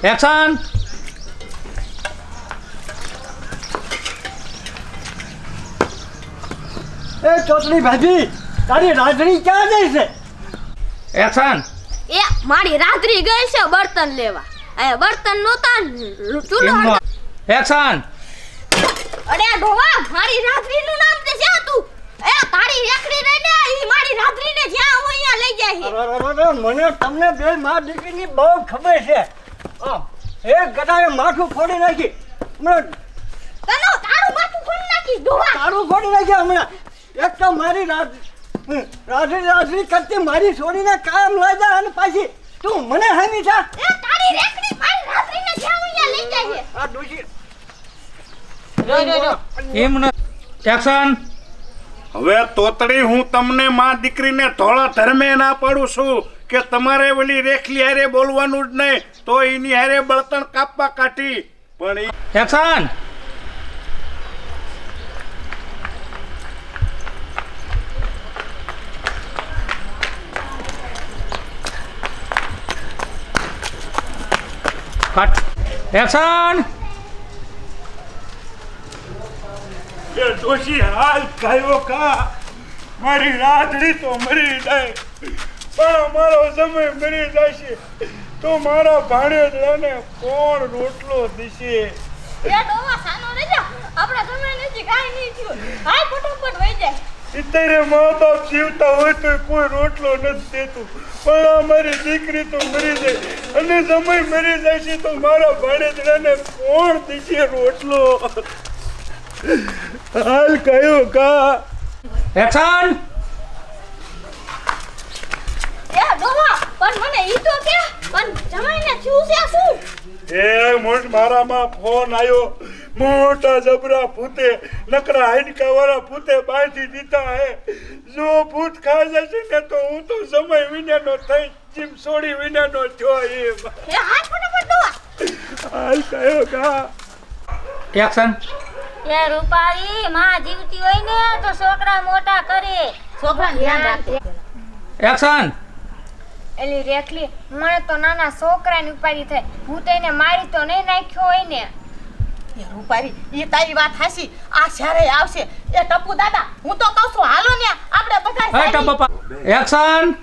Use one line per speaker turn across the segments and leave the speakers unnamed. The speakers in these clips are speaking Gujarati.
એક્શન.
એ ચોટલી ભાભી તારી રાધડી ક્યાં જાય છે?
એક્શન.
એ મારી રાત્રી ગઈ છે બર્તન લેવા. એ બર્તન નોતા ચૂલો.
એક્શન.
અરે ડોવા મારી રાત્રી નું નામ તે છે તું. એ તારી એકડી રહીને ઈ મારી રાત્રી ને જ્યાં હોય ત્યાં લઈ જાય છે.
મને તમને બે માં દીકરીની બહુ ખબર છે. એક ગધાએ માથું ફોડી નાખી હમણાં.
તનો તારું માથું ખોલી નાખી ડોવા.
તારું ફોડી નાખ્યા હમણાં. એક તો મારી રાધડી કરતી મારી છોડીને કામ લઈ જાય અને પાછી તું મને હામી છે.
એ તારી રેકડી મારી રાત્રી ને જ્યાં હોય ત્યાં લઈ જાય છે.
આ ડોશી
એમ ન. એક્શન.
હવે તોતડી હું તમને માં દીકરીને ધોળા ધર્મે ના પાડું છું કે તમારે ઓલી રેખલી હારે બોલવાનું જ નહીં, તો એની હારે બળતણ કાપવા કાઢી. પણ
એક્શન. કટ. એક્શન.
એ ડોશી હાલ ખાયો કા મારી રાધડી તો મરી જાય, પણ મારો સમય મરી જશે તો મારા ભાણેજને કોણ રોટલો દેશે?
એ ડોવા સાનો રહેજો. આપણા સમય નથી કાઈ નહીં થયું. હાય ફટાફટ વઈ જાય.
અત્યારે મા બાપ જીવતા હોય તો કોઈ રોટલો નથી દેતું, પણ આ મારી દીકરી તો મરી જાય અને સમય મરી જાય છે તો મારા ભાણેજને કોણ દેશે રોટલો? હાલ કયો કા.
એક્શન.
એ ડોવા પણ મને ઈ તો કે પણ જમાઈને થયું છે શું?
એ મારામાં ફોન આવ્યો. મોટા જબરા ભૂતે નકરા હાડકા વાળા ભૂતે બાંધી દીધા હે. જો ભૂત ખાઈ જશે ને તો હું તો સમય વિનાનો થઈ જીમ છોડી વિનાનો થયો એમ.
એ હાય ફટાફટ ડોવા.
હાલ કયો કા.
એક્શન.
એ રૂપાળી માં જીવતી હોય ને તો છોકરા મોટા કરે. છોકરા ધ્યાન રાખે.
એક્શન.
એલી રેખલી મને તો નાના છોકરાની ઉપાડી થાય. હું તો એને મારી તો નહીં નાખ્યો હોય ને.
એ રૂપારી એ તારી વાત હાસી. આ શહેરે આવશે એ ટપુ દાદા. હું તો કહું છું હાલો ને આપણે બધા
એ ટપપા. એક્શન.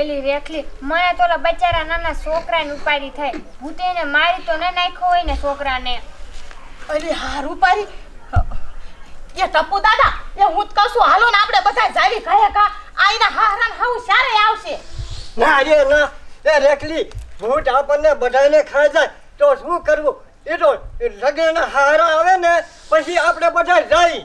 એલી રેખલી મને તો ઓલા બચારા નાના છોકરાની ઉપાડી થાય. હું તો એને મારી તો નહીં નાખ્યો હોય ને છોકરાને.
અરે હા રૂપારી એ ટપુ દાદા એ હું જ કહું છું હાલો ને આપણે બધા જાવી કહે કા આઈના હારાન હાઉ શહેરે આવશે.
ના રે ના. એ રેખલી ભૂત આપણને બધાને ખાઈ જાય તો શું કરવું? એ તો લગ્નના હારા આવે ને પછી આપણે બધા જાય.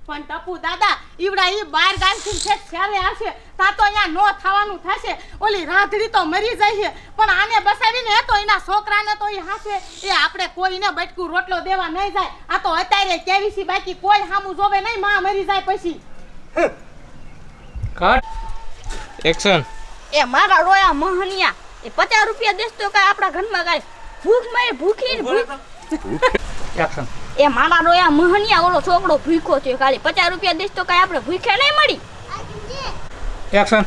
પણ ટપુ દાદા ઈવડા ઈ બાર ગામથી છેક શહેરે આવશે તા તો અહીંયા નો થવાનું થશે. ઓલી રાધડી તો મરી જાય છે પણ આને બસાવીને એ તો એના છોકરાને તો ઈ હાસે એ આપણે કોઈને બટકું રોટલો દેવા નહીં જાય. આ તો અત્યારે કેવી સી બાકી કોઈ હામું જોવે નહીં. માં મરી જાય પછી.
કટ. એક્શન.
એ મારા રોયા મોહનિયા એ 50 રૂપિયા દેસ તો કાય આપણા ઘરમાં કાય ભૂખ મય ભૂખી ભૂખ.
એક્શન.
એ મારા રોયા મોહનિયા ઓલો છોકરો ભૂખ્યો છે ખાલી 50 રૂપિયા દેસ તો કાય આપણે ભૂખ્યા નહીં મળી.
એક્શન.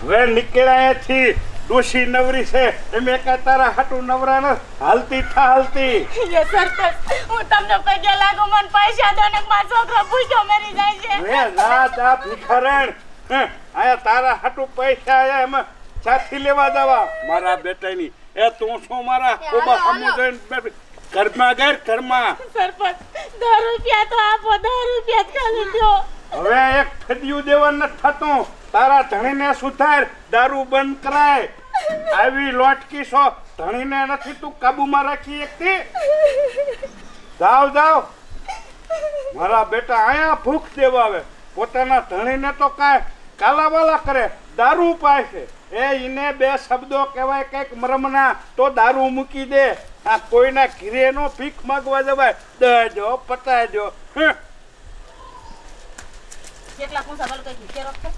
હવે નીકળ્યાથી ડોશી નવરી છે એમ એકા તારા હાટું નવરા ન હાલતી થા હાલતી.
એ સરપંચ હું તમને પગે લાગુ મને પૈસા દો ને મારો છોકરો ભૂખ્યો મરી જાય છે.
હવે જા ભિખારણ. આયા તારા હાટું પૈસા આયા એમાં સાથી લેવા જવા મારા બેટાની. એ તું શું મારા કોબા હમુ જોઈને ઘરમાં ગેર ઘરમાં.
સરપંચ 10 રૂપિયા તો આપો. 10 રૂપિયા જ ખાલી દો.
હવે એક ફદિયું દેવા નથી થતું. તારા ધણીને સુધાર દારૂ બંધ કરાય. આવી લોટકી છો ધણીને નથી તું કાબુમાં રાખી એકતી. જાવ જાવ મારા બેટા આયા ભૂખ દેવા આવે. પોતાના ધણીને તો કાંઈ કાલાવાલા કરે દારૂ પાય છે. એ ઈને બે શબ્દો કહેવાય કઈક મરમના તો દારૂ મૂકી દે. આ કોઈના ઘીરે નો ભીખ માંગવા જવાય. દજો પતાજો.
કેટલા કોસા બલ કઈ કેરો છે.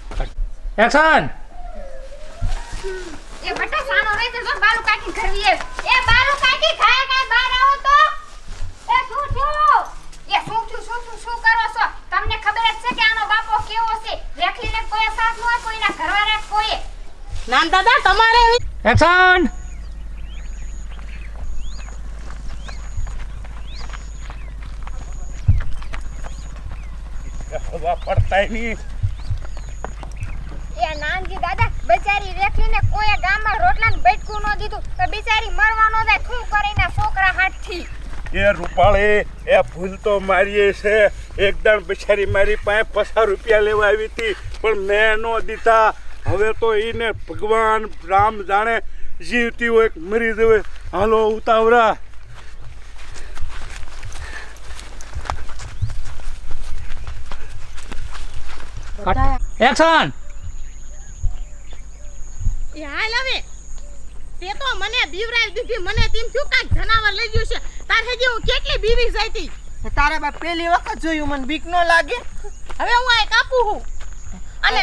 એક્શન.
એ બટા સાનો રહે છે જો બાલુ કાકી કરવી એ બાલુ કાકી ખાય કાય બહાર આવો તો. એ શું થયું? એ શું કરો છો? તમને ખબર જ છે કે આનો બાપો કેવો છે. રેખલીને કોઈ સાથ ન હોય કોઈના ઘરવાળા કોઈ.
નાન દાદા તમારે
એક્શન.
વાપરતાય નહીં.
એ નાનજી દાદા બેચારી રેખલીને કોઈ ગામમાં રોટલાને બટકું ન દીધું તો બિચારી મરવા ન જાય શું કરીને છોકરા હાથથી.
એ રૂપાળી એ ભૂલ તો મારી છે. એકદમ બિચારી મારી પાસે 50 રૂપિયા લેવા આવી હતી પણ મેં ન દીધા. હવે તો એને ભગવાન રામ જાણે જીવતી હોય કે મરી જવે. હાલો ઉતાવળા.
એક્શન.
એ હાલ હવે તે તો મને બીવરાઈ દીધી. મને તેમ થયું કાંઈક જનાવર લઈ ગયું છે. તાર હજી હું કેટલી બીવી જઈતી.
તારા બા પહેલી વખત જોયું મને બીક ન લાગે.
હવે હું આ કાપું હું અને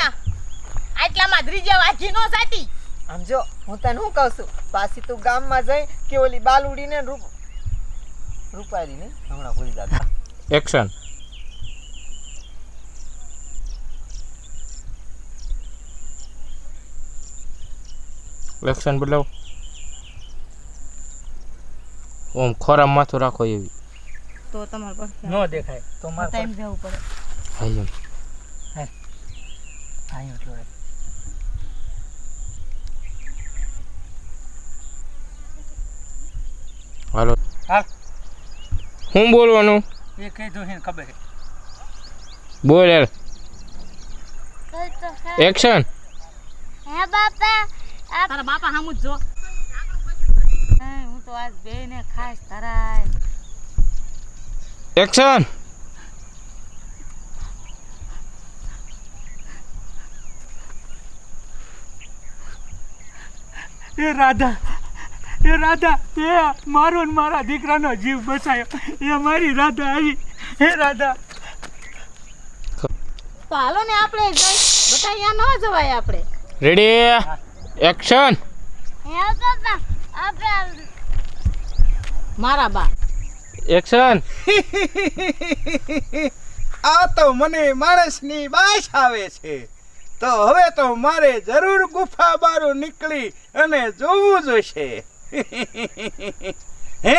આટલામાં ત્રીજા વાજી નો જાતી.
આમ જો હું તને શું કહું છું પાછી તું ગામમાં જઈ કે ઓલી બાલુડીને રૂપારીને હમણાં ભૂલી જાતા.
એક્શન. એક્શન બદલાવ. ઓમ ખોરામ માથું રાખો એવી.
તો તમાર પર
ન દેખાય તો માર
ટાઈમ દેવું પડે.
હાય
આયો એટલો રે.
હાલો.
હાલ.
હું બોલવાનું?
એ કીધું છે ખબર છે.
બોલ યાર. એક્શન.
હે બાપા
તારા બાપા હામું જ જો. હું તો આજ બેને ખાસ ધરાય.
એક્શન.
એ રાધા એ મારો ને મારા દીકરાનો જીવ બચાયો. એ મારી રાધા આવી. હે રાધા.
તો હાલો ને આપણે જઈ બટા અહીંયા ન જવાય આપણે.
રેડી. એક્શન.
હે બાપા આપણે
મારા બા.
એક્શન.
આ તો મને માણસની બાશ આવે છે. તો હવે તો મારે જરૂર ગુફા બારું નીકળી અને જોવું જોઈશે. હે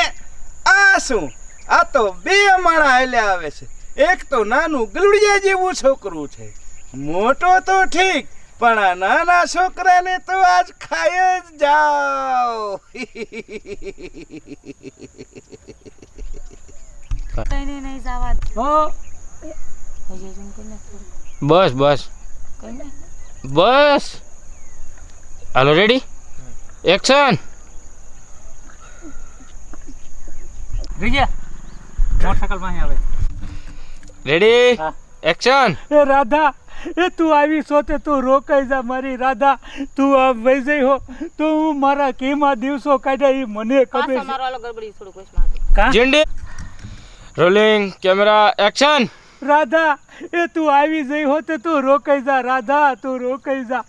આ શું? આ તો બે માણા હાલ્યા આવે છે. એક તો નાનું ગલુડિયા જેવું છોકરું છે. મોટો તો ઠીક પણ આ નાના છોકરાને તો આજ ખાય જ જાઓ.
કઈ નહીં જવા દે.
બસ બસ બસ. હાલો રેડી. એક્શન.
વિજય મોટરસાઇકલ માં આવે.
રેડી. એક્શન.
એ રાધા એ તું આવી છો તે તું રોકાઈ જા મારી રાધા. તું આમ વહી જઈ હો તો હું મારા કેમાં દિવસો કાઢ્યા એ મને ખબર
પાછા
છે.
મારો આલો ગડબડી થોડું કોશ માં.
ઝીંડી. Rolling camera action.
રાધા એ તું આવી જઈ હો તે તું રોકાઈ જા રાધા. તું રોકાઈ જા.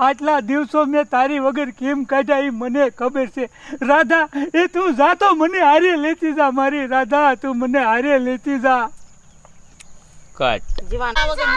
આટલા દિવસો મેં તારી વગર કેમ કાઢ્યા એ મને ખબર છે. રાધા એ તું જા તો મને હારે લેતી જા મારી રાધા. તું મને હારે લેતી જા.
કટ.
જીવાના વગર